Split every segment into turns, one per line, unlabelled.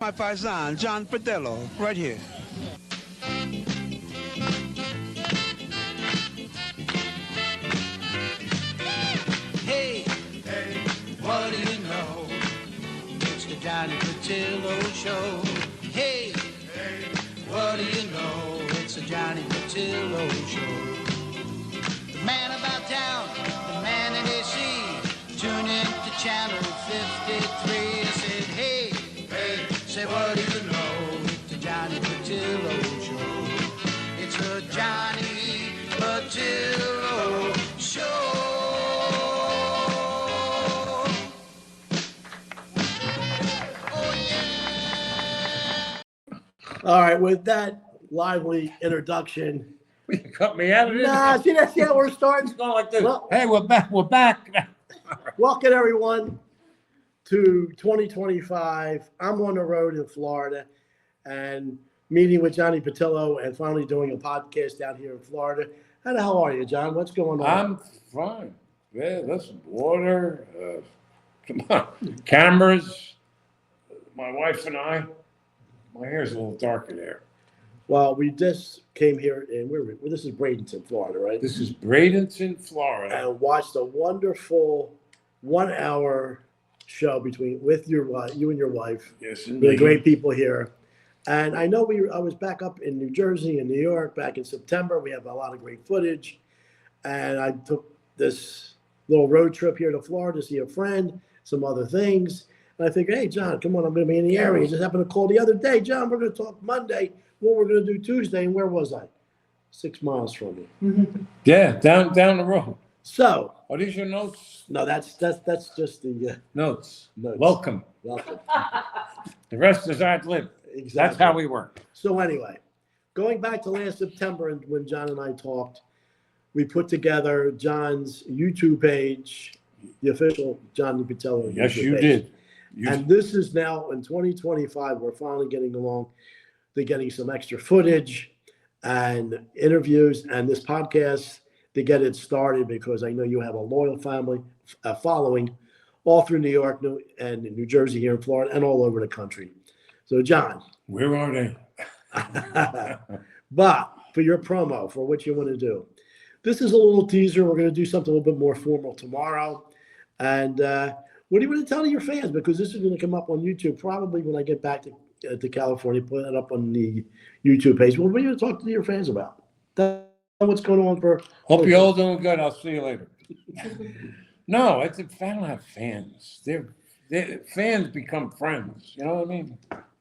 My paisan, Johnny Petillo, right here.
Hey, hey, what do you know? It's the Johnny Petillo Show. Hey, hey, what do you know? It's the Johnny Petillo Show. The man about town, the man in AC. Tune in to channel 53. I said, hey, hey, say what do you know? It's the Johnny Petillo Show. It's the Johnny Petillo Show.
All right, with that lively introduction.
You cut me out of it.
Nah, see, that's how we're starting.
It's going like this.
Well-
Hey, we're back. We're back.
Welcome, everyone, to 2025. I'm on the road in Florida and meeting with Johnny Petillo and finally doing a podcast down here in Florida. How the hell are you, John? What's going on?
I'm fine. Yeah, listen, water. Come on. Cameras. My wife and I. My hair's a little darker there.
Well, we just came here, and this is Bradenton, Florida, right?
This is Bradenton, Florida.
And watched a wonderful 1 hour show with you and your wife.
Yes,
Really
indeed.
great people here. And I know I was back up in New Jersey and New York back in September. We have a lot of great footage. And I took this little road trip here to Florida to see a friend, some other things. And I figured, hey, John, come on, I'm going to be in the area. Just happened to call the other day. John, we're going to talk Monday. What we're going to do Tuesday. And where was I? 6 miles from you.
Yeah, down the road.
So.
Are these your notes?
No, that's just the
Notes.
notes.
Welcome. The rest is ad lib.
Exactly.
That's how we work.
So anyway, going back to last September and when John and I talked, we put together John's YouTube page, the official Johnny Petillo.
Yes,
YouTube
you
page.
did.
And this is now in 2025. We're finally getting along. They're getting some extra footage and interviews and this podcast to get it started because I know you have a loyal family following all through New York and New Jersey here in Florida and all over the country. So, John.
Where are they?
But for your promo, for what you want to do, this is a little teaser. We're going to do something a little bit more formal tomorrow. And what do you want to tell your fans? Because this is going to come up on YouTube probably when I get back to California, put it up on the YouTube page. What are you going to talk to your fans about? Tell them what's going on for.
Hope you're all doing good. I'll see you later. No, I don't have fans. They're fans become friends. You know what I mean?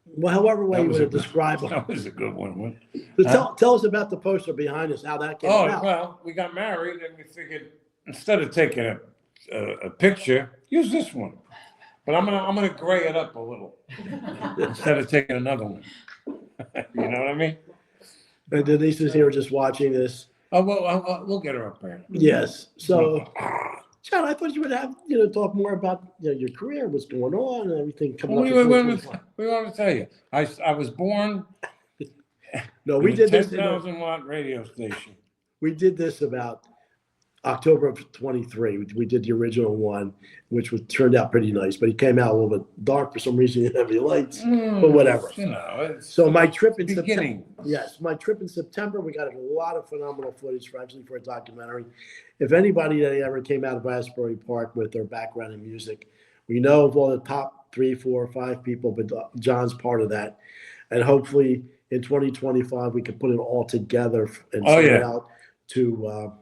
Well, however way you want to describe them.
That was a good one.
So tell us about the poster behind us, how that came about.
Well, we got married and we figured instead of taking a picture, use this one. But I'm gonna gray it up a little instead of taking another one. You know what I mean?
And Denise is here just watching this.
Oh well, we'll get her up there.
Yes. So, John, I thought you would have talk more about your career, what's going on, and everything coming up.
We want to tell you, I was born.
No, we did this.
10,000 watt radio station.
We did this about October of 23. We did the original one, which turned out pretty nice, but it came out a little bit dark for some reason. You didn't have any lights, but whatever. So my trip in September. Yes, my trip in September. We got a lot of phenomenal footage, actually, for a documentary. If anybody that ever came out of Asbury Park with their background in music, we know of all the top 3, 4, 5 people, but John's part of that. And hopefully in 2025, we can put it all together and send it out to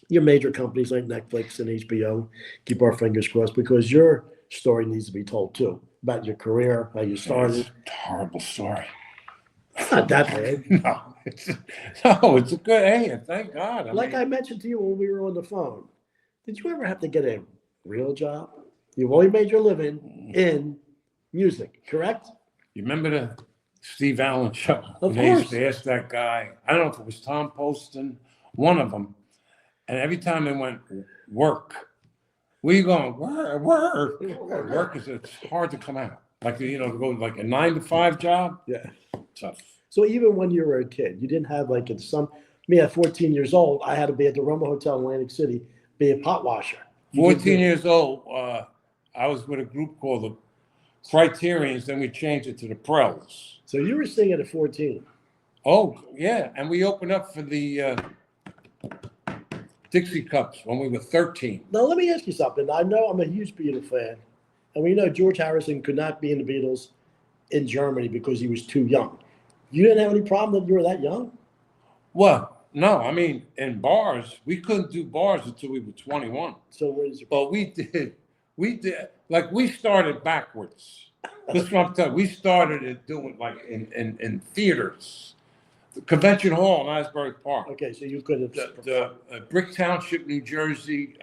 your major companies like Netflix and HBO. Keep our fingers crossed because your story needs to be told too about your career, how you started.
It's a horrible story.
It's not that bad.
No, it's a good. Hey, thank God.
I mentioned to you when we were on the phone, did you ever have to get a real job? You've only made your living in music, correct?
You remember the Steve Allen show?
Of
They used
course.
to ask that guy. I don't know if it was Tom Poston, one of them. And every time they went work, where you going? Work is it's hard to come out. Like to go like a 9 to 5 job.
Yeah.
Tough.
So even when you were a kid, you didn't have me at 14 years old, I had to be at the Roma Hotel in Atlantic City, be a pot washer.
14 years old, I was with a group called the Criterions, then we changed it to the Prels.
So you were singing at 14.
Oh, yeah, and we opened up for the Dixie Cups when we were 13.
Now, let me ask you something. I know I'm a huge Beatles fan, and we know George Harrison could not be in the Beatles in Germany because he was too young. You didn't have any problem that you were that young?
Well, no, I mean, in bars, we couldn't do bars until we were 21.
So what is your
But we did, like, we started backwards. That's what I'm telling you. We started it doing, like, in theaters. The Convention Hall in Asbury Park.
Okay, so you could have.
The Brick Township, New Jersey,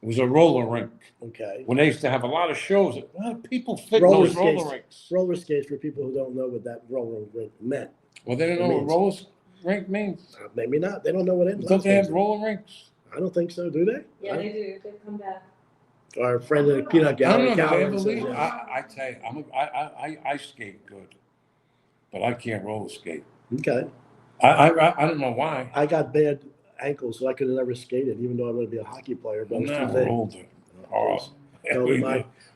was a roller rink.
Okay.
When they used to have a lot of shows, a lot of people fit in
Roller
those
skates.
roller rinks.
Roller skates, for people who don't know what that roller rink meant.
Well, they don't know what roller rink means.
Maybe not. They don't know what it means.
Don't they have roller rinks?
I don't think so, do they?
Yeah, they do. They come back.
Our friend in the peanut
I
gallery.
don't know. Do they ever
Calvin,
leave?
says, yeah.
I tell you, I skate good, but I can't roller skate.
Okay.
I don't know why.
I got bad ankles, so I could have never skated, even though I want to be a hockey player. But I
I'm
was
not
too big.
older.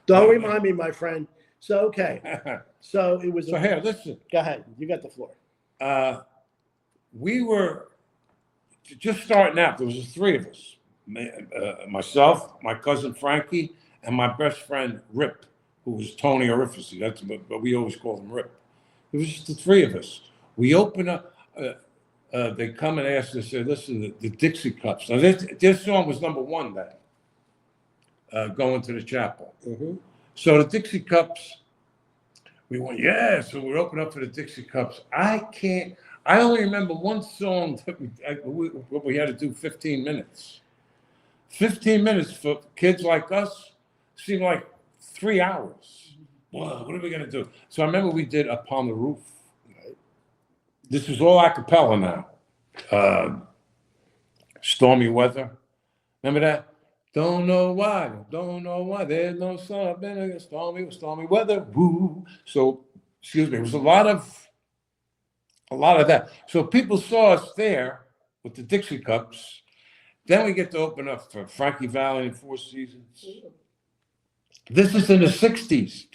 Don't remind me, my friend. So, okay. So it was.
So here, listen.
Go ahead. You got the floor.
We were just starting out. There was the three of us, myself, my cousin Frankie, and my best friend Rip, who was Tony Orifice. But we always called him Rip. It was just the three of us. We opened up. They come and ask us, say, listen, the Dixie Cups. Now, this song was number one then, Going to the Chapel.
Mm-hmm.
So the Dixie Cups, we went, yeah. So we opened up for the Dixie Cups. I only remember one song that we had to do 15 minutes. 15 minutes for kids like us seemed like 3 hours. Wow, what are we going to do? So I remember we did Upon the Roof. This is all a cappella now. Stormy Weather. Remember that? Don't know why. There's no sun up in it. Stormy weather. Woo. So, excuse me. It was a lot of that. So people saw us there with the Dixie Cups. Then we get to open up for Frankie Valli and Four Seasons. This is in the 60s.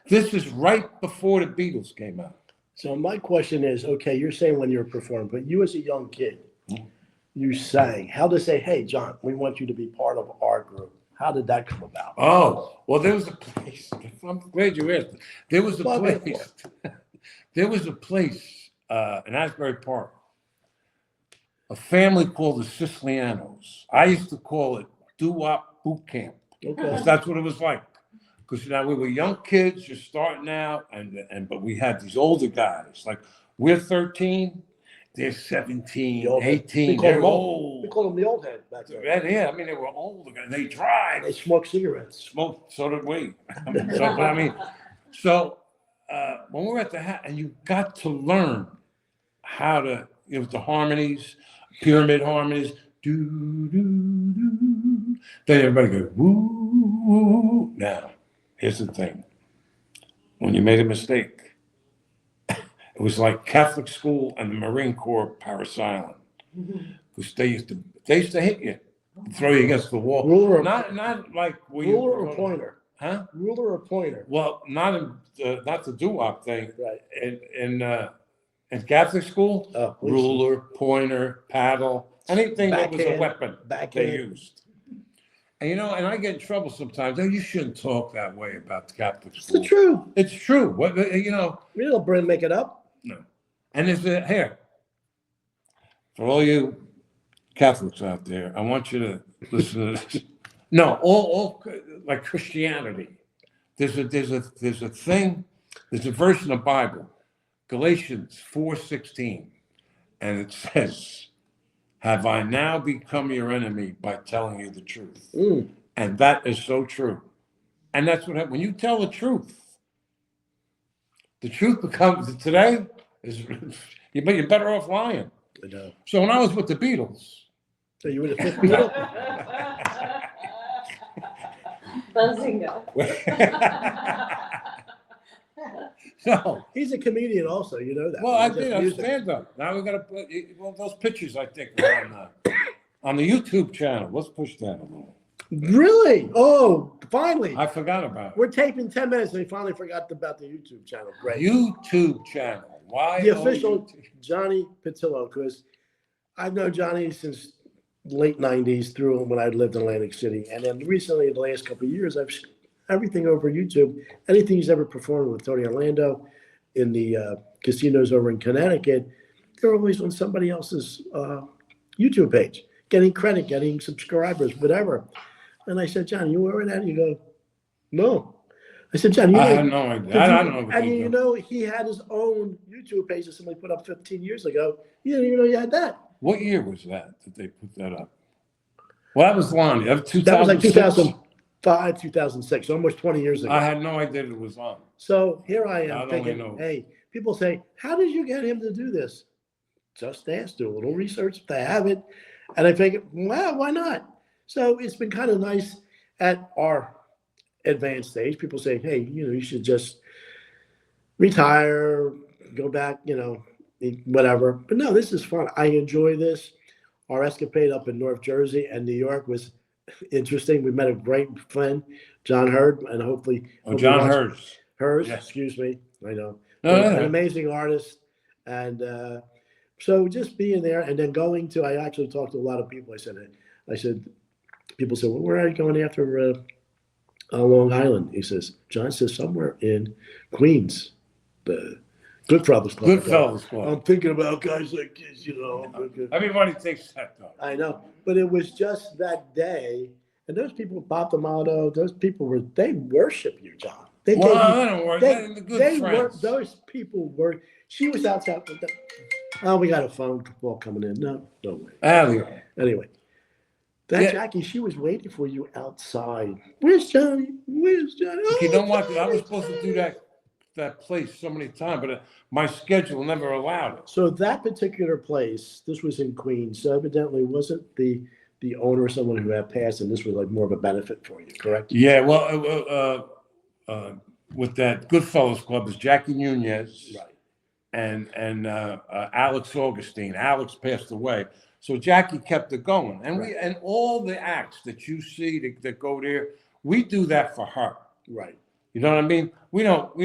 This is right before the Beatles came out.
So my question is, okay, you're saying when you're performing, but you as a young kid, you sang. How to say, hey, John, we want you to be part of our group. How did that come about?
Oh, well, there was a place. I'm glad you asked. There was a place. There was a place in Asbury Park. A family called the Sicilianos. I used to call it doo-wop boot camp.
Okay.
That's what it was like. Because we were young kids just starting out, but we had these older guys. Like, we're 13, they're 17, 18. They're old.
We called them the old head back then.
Yeah, I mean, they were older guys. They drive.
They smoked cigarettes.
So did we. When we were at the hat, and you got to learn how to, the harmonies, pyramid harmonies, do, do, do. Then everybody goes, woo, woo. Now, here's the thing. When you made a mistake, it was like Catholic school and the Marine Corps Paris Island. Because they used to hit you, throw you against the wall.
Ruler,
not like
ruler or pointer?
Huh?
Ruler or pointer?
Well, not the doo-wop thing.
Right.
In Catholic school,
Oh,
ruler, pointer, paddle, anything that was a weapon they used. And and I get in trouble sometimes. Oh, you shouldn't talk that way about the Catholic school.
It's the truth.
It's true. What
We don't make it up.
No. And here, for all you Catholics out there, I want you to listen to this. No, all like Christianity. There's a thing. There's a verse in the Bible, Galatians 4:16, and it says, "Have I now become your enemy by telling you the truth?" And that is so true. And that's what happens when you tell the truth. The truth becomes today is you're better off lying.
I know.
So when I was with the Beatles,
So you were the fifth Beatle?
Buzzinga.
so
He's a comedian also, you know that.
well, I
He does
did. I'm
music.
stand up. Now we got to put those pictures. I think are on the YouTube channel. Let's push that a little.
Really? Oh, finally.
I forgot about
We're taping 10 minutes and we finally forgot about the YouTube channel.
it.
Great.
YouTube channel. Why?
The official Johnny Petillo, because I've known Johnny since late 90s through when I lived in Atlantic City. And then recently, in the last couple of years, I've seen everything over YouTube. Anything he's ever performed with Tony Orlando in the casinos over in Connecticut, they're always on somebody else's YouTube page, getting credit, getting subscribers, whatever. And I said, Johnny, you aware of that? You go, no. I said, Johnny,
I had no idea. I don't know what
and
they
you
do.
know, he had his own YouTube page that somebody put up 15 years ago. You didn't even know you had that.
What year was that they put that up? Well, that was long. That was
That was like
2006?
2005, 2006, almost 20 years ago.
I had no idea it was on.
So here I
I
am
don't
thinking,
know.
hey, people say, how did you get him to do this? Just ask, do a little research if they have it. And I think, well, why not? So it's been kind of nice at our advanced stage. People say, hey, you should just retire, go back, whatever. But no, this is fun. I enjoy this. Our escapade up in North Jersey and New York was interesting. We met a great friend, John Hurd, and hopefully
John Hurst.
Hers,
Yes.
excuse me. I know.
No,
But
no.
an amazing artist. And so just being there and then going to, I actually talked to a lot of people. I said, people said, well, where are you going after Long Island? He says, John says, somewhere in Queens, the Goodfellas Club.
Goodfellas Club.
I'm thinking about guys like this,
Everybody thinks that, though.
I know. But it was just that day. And those people, Bob D'Amato, those people they worship you, John. They
Well,
gave you-
I don't worry. They're the good friends.
those people were. She was outside with them. Oh, we got a phone call coming in. No way. Anyway, that Jackie, she was waiting for you outside. Where's Johnny? Oh,
You know what? I was supposed to do that place so many times, but my schedule never allowed it.
So that particular place, this was in Queens. So evidently, wasn't the owner someone who had passed, and this was like more of a benefit for you, correct?
Yeah, well, with that Goodfellas Club is Jackie Nunez.
Right.
And Alex Augustine. Alex passed away, so Jackie kept it going. And
Right.
and all the acts that you see that go there, we do that for her.
Right.
You know what I mean? We don't.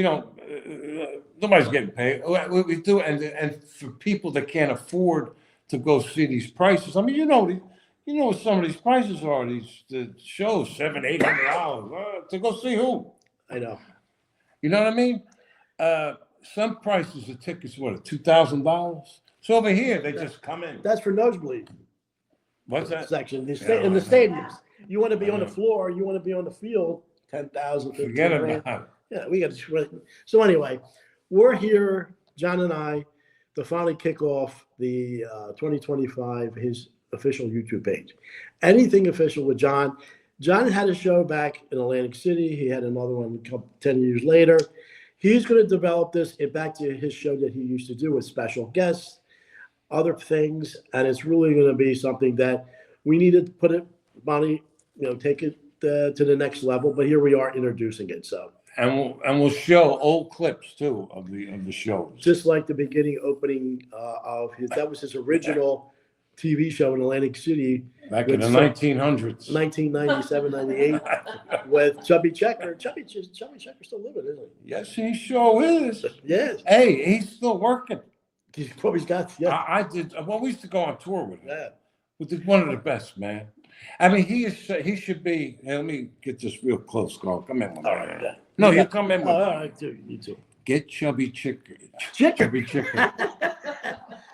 Nobody's getting paid. We do, and for people that can't afford to go see these prices. I mean, you know what some of these prices are. The shows $700-800 to go see who?
I know.
You know what I mean? Some prices the tickets what $2,000. So over here they just come in.
That's for nosebleed
What's that?
section. In the
I know.
stadiums, you want to be
I
on the
know.
floor. You want to be on the field. 10,000.
Forget
15,000.
about it.
Yeah, we got to. So anyway, we're here, John and I, to finally kick off the 2025 his official YouTube page. Anything official with John. John had a show back in Atlantic City. He had another one 10 years later. He's going to develop this back to his show that he used to do with special guests, other things, and it's really going to be something that we need to put it, Bonnie, take it to the next level. But here we are introducing it. So,
And we'll show old clips too of the shows.
just like the beginning opening of that was his original TV show in Atlantic City.
Back in the 1900s.
1997, 98, with Chubby Checker. Chubby Checker's still living, isn't
Yes, he sure is.
he? Yes.
Hey, he's still working.
He's probably got, yeah.
I did. Well, we used to go on tour with him.
Yeah.
With one of the best, man. I mean, he should be. Hey, let me get this real close, Carl. Come in with me.
All right, yeah.
No, you come in with
All
me.
right, dude, you too.
Get Chubby Chicken.
Chicken.
Chubby Chicken.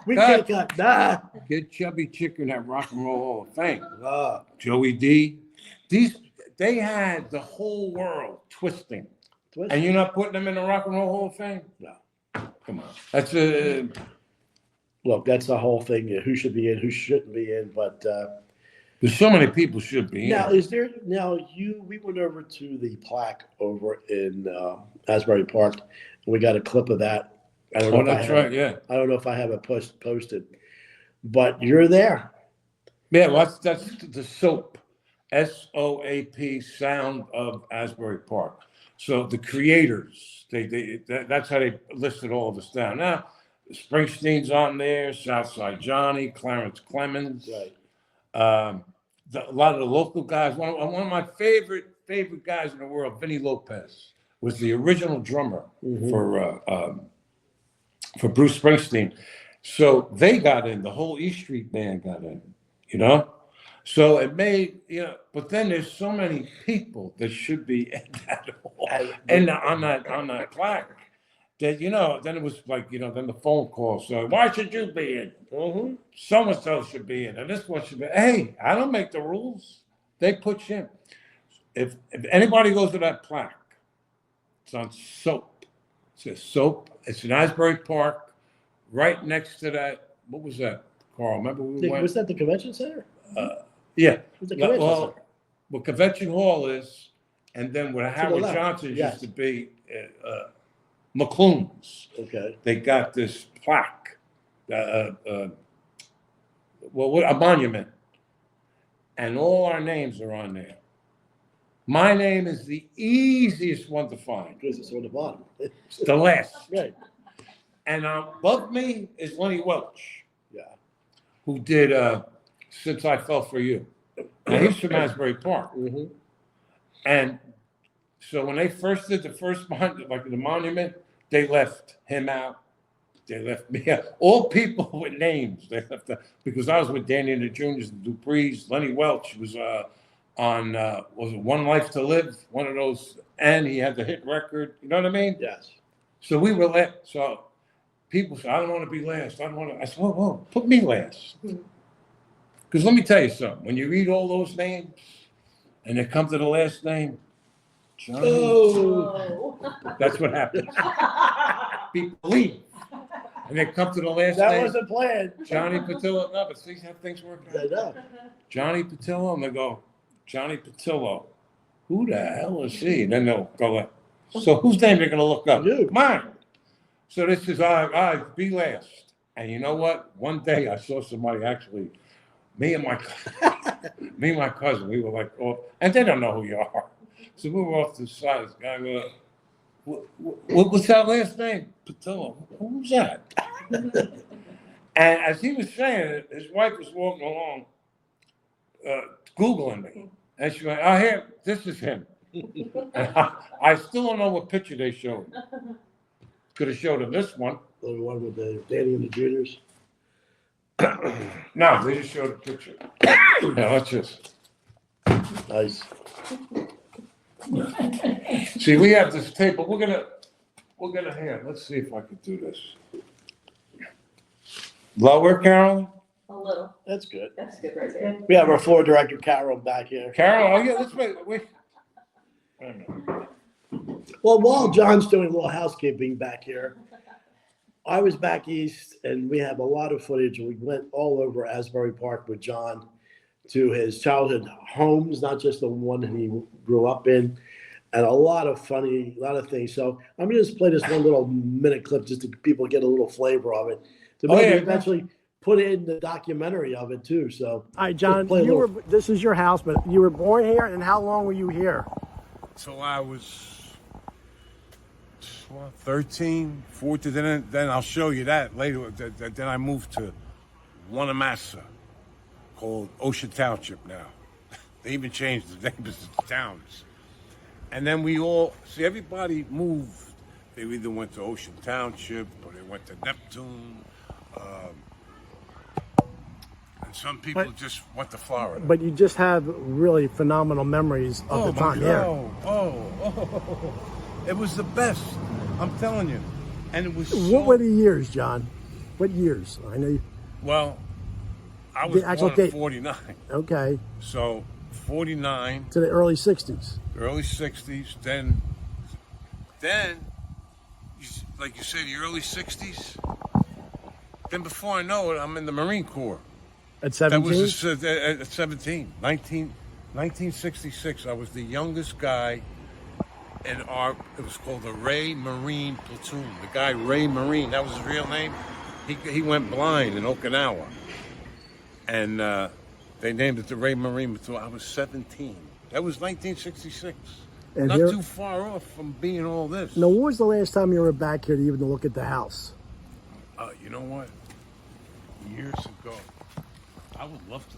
We
Cut.
can't cut. Nah.
Get Chubby Chicken at Rock and Roll Hall of Fame. Joey D. They had the whole world twisting. And you're not putting them in the Rock and Roll Hall of Fame?
No.
Come on. That's
Look, that's the whole thing. Who should be in, who shouldn't be in. But
there's so many people should be
now,
in.
we went over to the plaque over in Asbury Park, and we got a clip of that. I don't know if
That's right, yeah.
I don't know if I have it posted, but you're there.
Yeah, well, that's the SOAP, SOAP, Sound of Asbury Park. So the creators, that's how they listed all of us down. Now, Springsteen's on there, Southside Johnny, Clarence Clemens.
Right.
a lot of the local guys. One of my favorite guys in the world, Vinny Lopez, was the original drummer for Bruce Springsteen. So they got in. The whole East Street band got in. You know. So it made, but then there's so many people that should be in that hall and on that plaque that, then it was like, then the phone call. So why should you be in?
Mm-hmm.
So-and-so should be in, and this one should be. Hey, I don't make the rules. They put you in. If anybody goes to that plaque, it's on Soap. It says Soap. It's in Asbury Park, right next to that. What was that, Carl? Remember we went?
Was that the convention center?
Yeah.
Was the convention center?
What Convention Hall is, and then where Howard
left.
Johnson
Yes.
used to be, McClune's.
Okay.
They got this plaque, a monument, and all our names are on there. My name is the easiest one to find.
Because it's on the bottom.
It's the last.
Right.
And above me is Lenny Welch,
Yeah.
who did Since I Fell for You. Now, he's from Asbury Park.
Mm-hmm.
And so when they first did the first the monument, they left him out. They left me out. All people with names. They left because I was with Danny and the Juniors, the Duprees. Lenny Welch was on was it One Life to Live? One of those, and he had the hit record. You know what I mean?
Yes.
So we were last. So people said, "I don't want to be last. I don't want to." I said, "Whoa, put me last." Because let me tell you something. When you read all those names, and they come to the last name, Johnny, that's what happens. People leave. And they come to the last
That
name.
wasn't planned.
Johnny Petillo. No, but see how things work
I
out.
know.
Johnny Petillo, and they go, Johnny Petillo. Who the hell is he? And then they'll go like, so whose name they're going to look up?
You.
Mine. So this is, I be last. And you know what? One day I saw somebody actually, me and my cousin, we were like, oh, and they don't know who you are. So we were off to the side. This guy goes, what's that last name? Petillo. Who's that? And as he was saying it, his wife was walking along, Googling me. And she went, oh, here, this is him. And I still don't know what picture they showed. Could have showed him this one.
The one with the Danny and the Juniors.
No, they just showed a picture. Yeah, let's just.
Nice.
See, we have this tape, but we're gonna here. Let's see if I can do this. Lower, Carolyn?
A little.
That's good.
That's good right there.
We have our floor director, Carol, back here.
Carol, oh yeah, let's wait.
Well, while John's doing a little housekeeping back here, I was back east, and we have a lot of footage. We went all over Asbury Park with John to his childhood homes, not just the one that he grew up in, and a lot of things. So I'm going to just play this one little minute clip just to people get a little flavor of it. To maybe eventually put in the documentary of it too. So, all right, John, this is your house, but you were born here, and how long were you here?
So I was 13, 14. Then I'll show you that later. Then I moved to Wanamassa, called Ocean Township now. They even changed the name of the towns. And then we all see everybody moved. They either went to Ocean Township or they went to Neptune. And some people just went to Florida.
But you just have really phenomenal memories of the time here.
Oh, it was the best. I'm telling you. And it was
What were the years, John? What years? I know.
Well, I was born in 49.
Okay.
So 49.
To the early 60s.
Early 60s. Then, like you said, the early 60s. Then before I know it, I'm in the Marine Corps.
At 17?
That was at 17. 1966. I was the youngest guy in it was called the Ray Marine Platoon. The guy Ray Marine, that was his real name. He went blind in Okinawa. And they named it the Ray Marine Platoon. I was 17. That was 1966.
And
not too far off from being all this.
Now, when was the last time you were back here to even look at the house?
You know what? Years ago. I would love to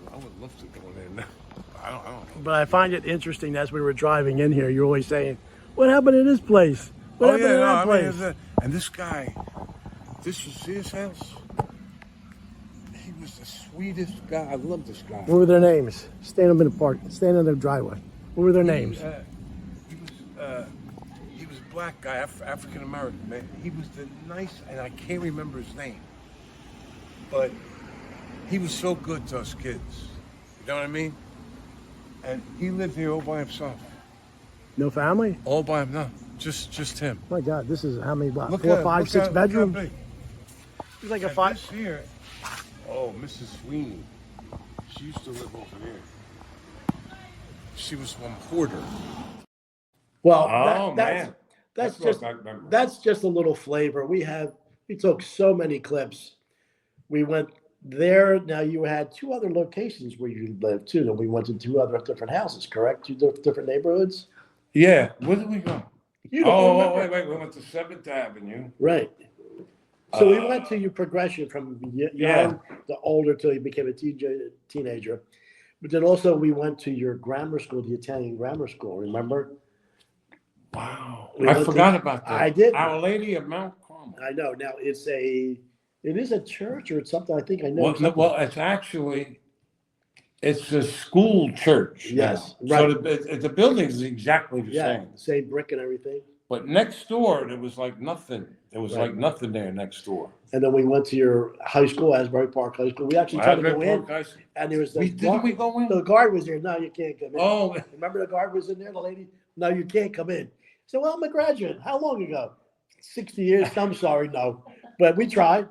go in there now. I don't know.
But I find it interesting as we were driving in here, you're always saying, "What happened to this place? What happened to that place?"
And this guy, this was his house. He was the sweetest guy. I love this guy.
What were their names? Stand up in the park. Stand in the driveway. What were their names?
He was a black guy, African American man. He was the nice, and I can't remember his name, but he was so good to us kids. You know what I mean? And he lived here all by himself.
No family?
All by him, no, just him.
My God, this is how many? What,
Look
4,
at-
5,
look
6
at-
bedrooms?
look how big.
It's like a
And
5.
this here, oh, Mrs. Sweeney, she used to live over there. She was one porter.
Well,
Oh, man.
that's
brought
just
back memories.
that's just a little flavor. We took so many clips. We went there. Now you had 2 other locations where you lived too. And we went to 2 other different houses, correct? 2 different neighborhoods.
Yeah, where did we go?
You don't remember.
Wait, we went to 7th Avenue.
Right. So we went to your progression from young
Yeah.
to older till you became a teenager. But then also we went to your grammar school, the Italian grammar school, remember?
Wow.
We
I
went
forgot
to-
about that.
I did.
Our Lady of Mount Carmel.
I know. Now it is a church or it's something, I think I know.
Well,
something.
it's a school church.
Yes,
now.
right.
So the building is exactly the
Yeah,
same.
same brick and everything.
But next door, there was like nothing. There was
Right.
like nothing there next door.
And then we went to your high school, Asbury Park High School. We actually tried to go in, and there was
Didn't we go in?
the guard was there. No, you can't come in.
Oh,
Remember the guard was in there, the lady? No, you can't come in. So, well, I'm a graduate. How long ago? 60 years. I'm sorry, no. But we tried.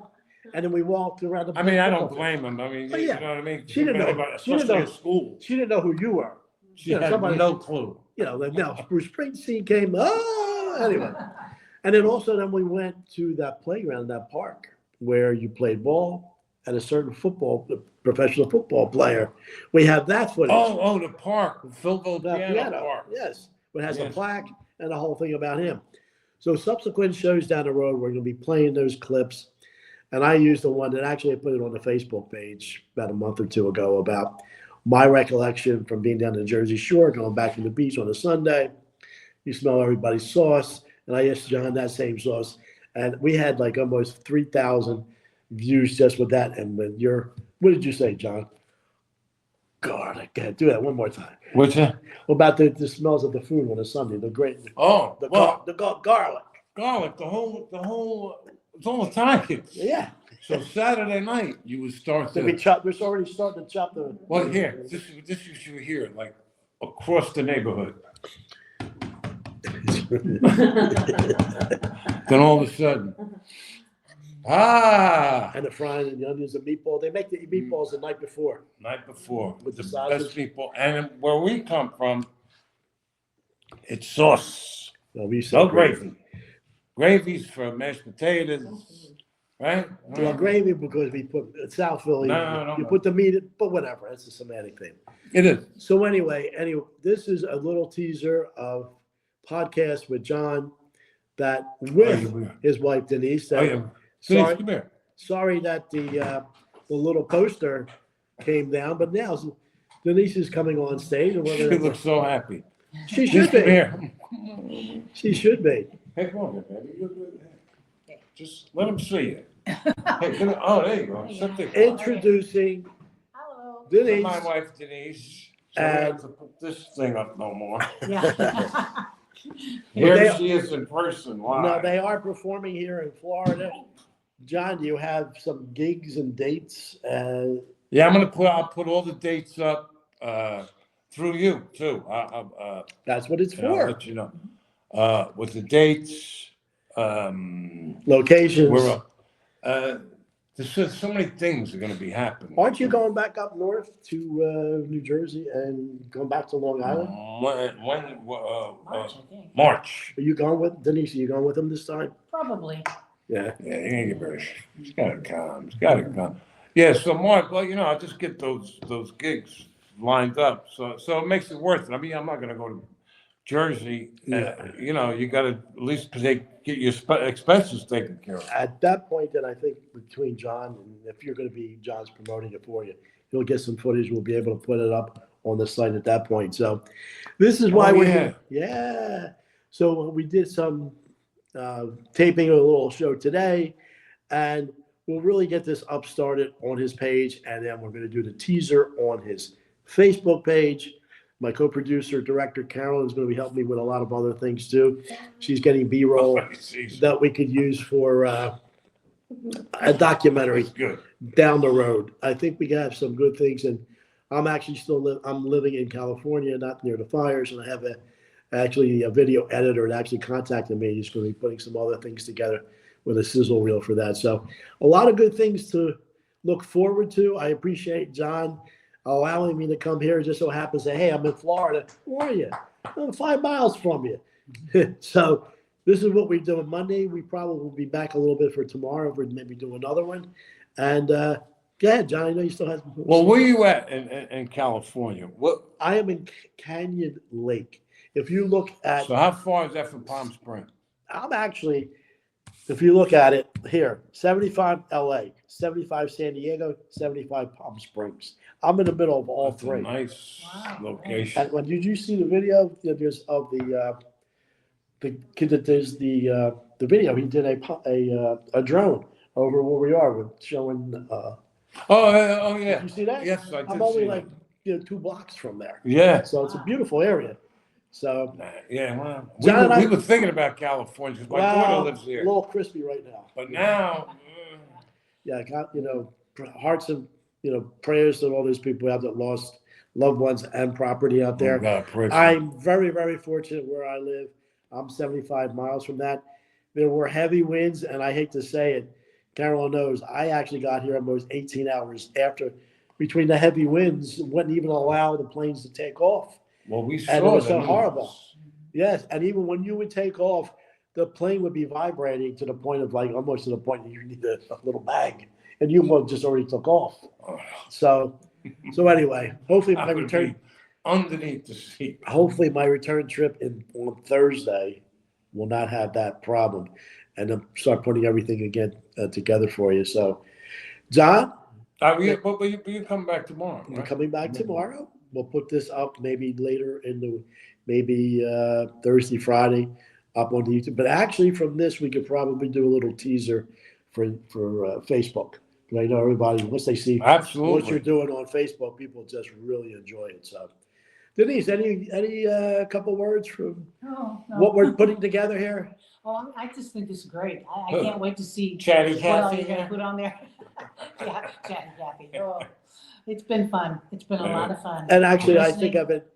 And then we walked around the
I mean, I don't blame him. I mean,
Oh,
you
yeah.
know what I mean?
She didn't know. She didn't
Especially
know.
at school.
She didn't know who you were.
She
You know,
had
somebody-
no clue.
You know, now Bruce Springsteen came. Oh, anyway. And then also then we went to that playground, that park, where you played ball and a certain professional football player. We have that footage.
Oh, the park, Philville
The
Piano Park.
yes. It has a
Yes.
plaque and a whole thing about him. So subsequent shows down the road, we're going to be playing those clips. And I used the one that actually I put it on the Facebook page about a month or 2 ago about my recollection from being down the Jersey Shore, going back to the beach on a Sunday. You smell everybody's sauce. And I asked John that same sauce. And we had like almost 3,000 views just with that. And with what did you say, John? God, I can't do that one more time.
What's that?
About the smells of the food on a Sunday, the garlic.
Garlic, the whole, it's all Italian.
Yeah.
So Saturday night, you would start
So
to.
we're already starting to chop the.
Well, here, this you should hear, like across the neighborhood. Then all of a sudden,
And the frying and the onions and meatball. They make the meatballs the night before.
night before,
With
the
the
best
sausage.
people, and where we come from, it's sauce,
Well, we said
no gravy. Gravy's for mashed potatoes, right?
Well, gravy because we put South Philly.
No.
You put the meat, but whatever. That's a semantic thing.
It is.
So anyway, this is a little teaser of podcast with John that with his wife Denise.
Oh, yeah.
Sorry,
Denise, come here.
sorry that the little poster came down, but now Denise is coming on stage, and
She looks so happy.
she
Denise,
should
come
be.
here.
She should be.
Hey, come on, here, baby. Just let him see you. Hey, come on. Oh, there you go. Sit there.
Introducing
Hello.
Denise.
My wife Denise. So we have to put this thing up no more.
Yeah.
Here
They-
she is in person.
No,
Live.
they are performing here in Florida. John, do you have some gigs and dates?
Yeah, I'll put all the dates up through you too.
That's what it's
And I'll
for.
let you know. With the dates,
Locations.
we're there's so many things are going to be happening.
Aren't you going back up north to New Jersey and going back to Long Island?
March, I think.
March.
Are you going with Denise? Are you going with him this time?
Probably.
Yeah.
Yeah, you ain't get very. He's got to come. He's got to come. Yeah. So March. Well, I'll just get those gigs lined up. So it makes it worth it. I mean, I'm not going to go to Jersey.
Yeah.
You got to at least get your expenses taken care of.
At that point, then I think between John and if you're going to be John's promoting it for you, he'll get some footage. We'll be able to put it up on the site at that point. So this is why
Oh,
we're
yeah.
here. Yeah. So we did some taping of a little show today, and we'll really get this up started on his page, and then we're going to do the teaser on his Facebook page. My co-producer, director Carolyn, is going to be helping me with a lot of other things too. She's getting B-roll that we could use for a documentary
That's good.
down the road. I think we have some good things, and I'm actually I'm living in California, not near the fires, and I have actually a video editor that actually contacted me. He's going to be putting some other things together with a sizzle reel for that. So a lot of good things to look forward to. I appreciate John allowing me to come here. It just so happens that, hey, I'm in Florida. Where are you? I'm 5 miles from you. So this is what we're doing Monday. We probably will be back a little bit for tomorrow. We'll maybe do another one. And go ahead, John. I know you still have.
Well, where you at in California? What?
I am in Canyon Lake. If you look at,
So how far is that from Palm Springs?
I'm actually, if you look at it here, 75 LA, 75 San Diego, 75 Palm Springs. I'm in the middle of all
That's a
three.
nice
Wow.
location.
And when did you see the video? There's of the kid that does the video. He did a drone over where we are with showing.
Oh yeah.
Did you see that?
Yes, I did
I'm only
see
like
that.
2 blocks from there,
Yeah.
so it's a beautiful area. So
Yeah, well,
John and I-
we were thinking about California because my daughter lives
a
here.
little crispy right now.
But now,
Yeah, I got hearts and prayers to all those people out that lost loved ones and property out there.
oh God, pray for
I'm very, very fortunate where I live. I'm 75 miles from that. There were heavy winds, and I hate to say it, Carol knows, I actually got here almost 18 hours after, between the heavy winds, wouldn't even allow the planes to take off.
well, we saw
And it was
the
so
news.
horrible. Yes, and even when you would take off, the plane would be vibrating to the point of almost to the point that you need a little bag, and you just already took off. So anyway, hopefully
I
my
would
return.
be underneath the seat.
Hopefully my return trip on Thursday will not have that problem, and then start putting everything again together for you. So, John,
But you come back tomorrow,
I'm
right?
coming back tomorrow. We'll put this up maybe later maybe Thursday, Friday, up on the YouTube. But actually, from this, we could probably do a little teaser for Facebook. Because I know everybody, once they see what
Absolutely.
you're doing on Facebook, people just really enjoy it. So, Denise, any couple words from
No, no.
what we're putting together here?
Oh, I just think this is great. I can't wait to see
Chatty
what all
Cathy
you're gonna
here.
put on there. Yeah, chatty Cathy. Oh, it's been fun. It's been a lot of fun.
And actually, I
Listening.
think of it.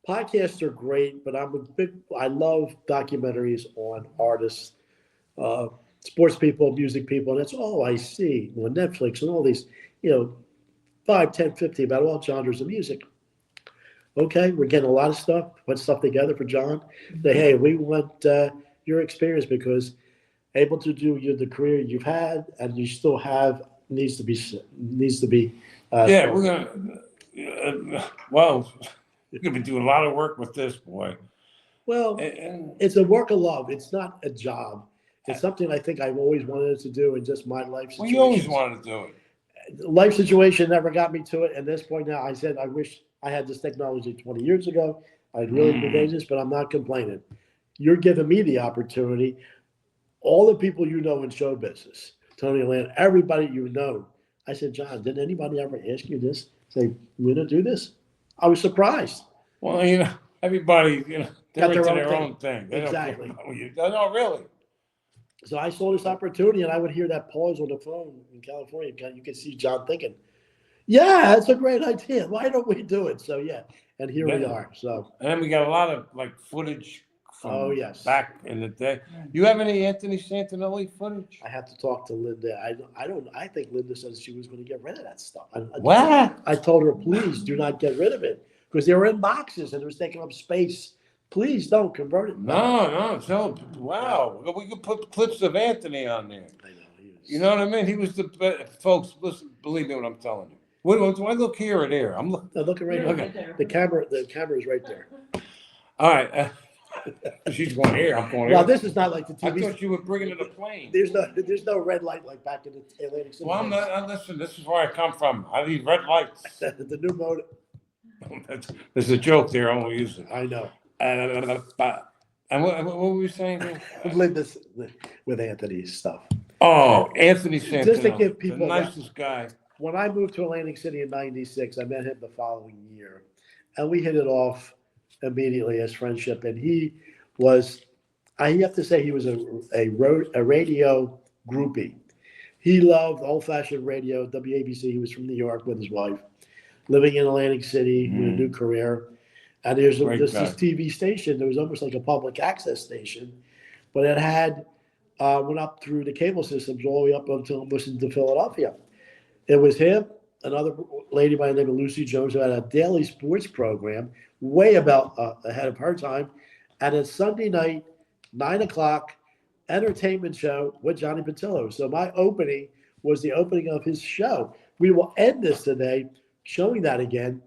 Podcasts are great, but I love documentaries on artists, sports people, music people, and that's all I see on Netflix and all these, 5, 10, 15 about all genres of music. Okay, we're getting a lot of stuff, put stuff together for John. Say, hey, we want your experience because able to do the career you've had and you still have needs to be.
Yeah, we're gonna. Well, you're gonna be doing a lot of work with this boy.
Well,
And
it's a work of love. It's not a job. It's something I think I've always wanted to do in just my life situation.
we always wanted to do it.
Life situation never got me to it. At this point now, I said I wish I had this technology 20 years ago. I'd really be dangerous, but I'm not complaining. You're giving me the opportunity. All the people you know in show business, Tony Land, everybody you know. I said, John, didn't anybody ever ask you this? Say, we're going to do this? I was surprised.
Well, everybody, they're
Got
into
their own
their
thing.
own thing. They
Exactly.
don't care about you. No, really.
So I saw this opportunity, and I would hear that pause on the phone in California. You could see John thinking, yeah, that's a great idea. Why don't we do it? So, yeah, and here we
Yeah.
are. So,
And then we got a lot of footage from
Oh, yes.
back in the day. You have any Anthony Santinelli footage?
I have to talk to Linda. I think Linda said she was going to get rid of that stuff.
What?
I told her, please do not get rid of it because they were in boxes and it was taking up space. Please don't convert it.
No. Wow. We could put clips of Anthony on there.
I know. He was,
You know what I mean? He was the best. Folks, listen, believe me what I'm telling you. Do I look here or there? I'm looking.
No, look right
You're
here.
right there.
The camera is right there.
All right. She's going here. I'm going here.
Well, this is not like the
I
TV.
thought you were bringing it a plane.
There's no red light like back in the Atlantic City.
Well, listen, this is where I come from. I need red lights.
The new mode.
There's a joke there. I won't use it.
I know.
And what were we saying here?
Live this with Anthony's stuff.
Oh, Anthony Santino.
Just to give people
the nicest guy.
When I moved to Atlantic City in '96, I met him the following year, and we hit it off immediately as friendship. And he was, I have to say, he was a radio groupie. He loved old-fashioned radio, WABC. He was from New York with his wife, living in Atlantic City with a new career. And there's this TV station that was almost like a public access station, but it had went up through the cable systems all the way up until listened to Philadelphia. It was him, another lady by the name of Lucy Jones, who had a daily sports program way about ahead of her time, and a Sunday night, 9 o'clock entertainment show with Johnny Petillo. So my opening was the opening of his show. We will end this today showing that again.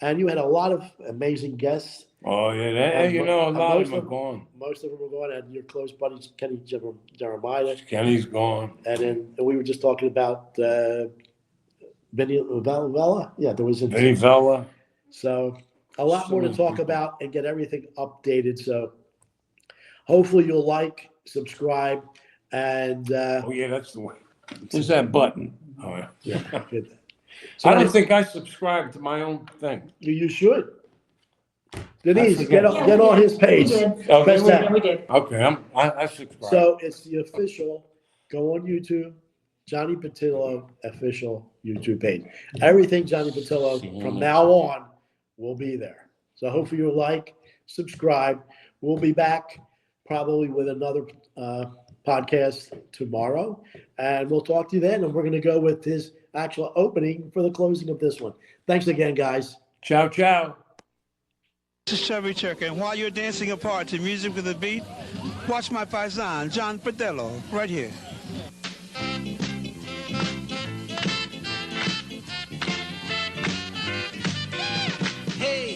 And you had a lot of amazing guests.
Oh, yeah. A lot of them are gone.
Most of them are gone. And your close buddies, Kenny Jeremiah.
Kenny's gone.
And then we were just talking about Vinny Vella. Yeah, there was a
Vinny Vella.
So a lot more to talk about and get everything updated. So hopefully you'll like, subscribe, and
oh yeah, that's the way. Where's that button? Oh yeah.
Good. So
I don't think I subscribed to my own thing.
You should. Denise, get on his page.
We did.
Press that.
We did.
Okay, I subscribed.
So it's the official. Go on YouTube, Johnny Petillo official YouTube page. Everything Johnny Petillo from now on will be there. So hopefully you'll like, subscribe. We'll be back probably with another podcast tomorrow, and we'll talk to you then. And we're going to go with his actual opening for the closing of this one. Thanks again, guys.
Ciao, ciao.
This is Chevy Checker, and while you're dancing apart to music with a beat, watch my paisan, John Petillo, right here.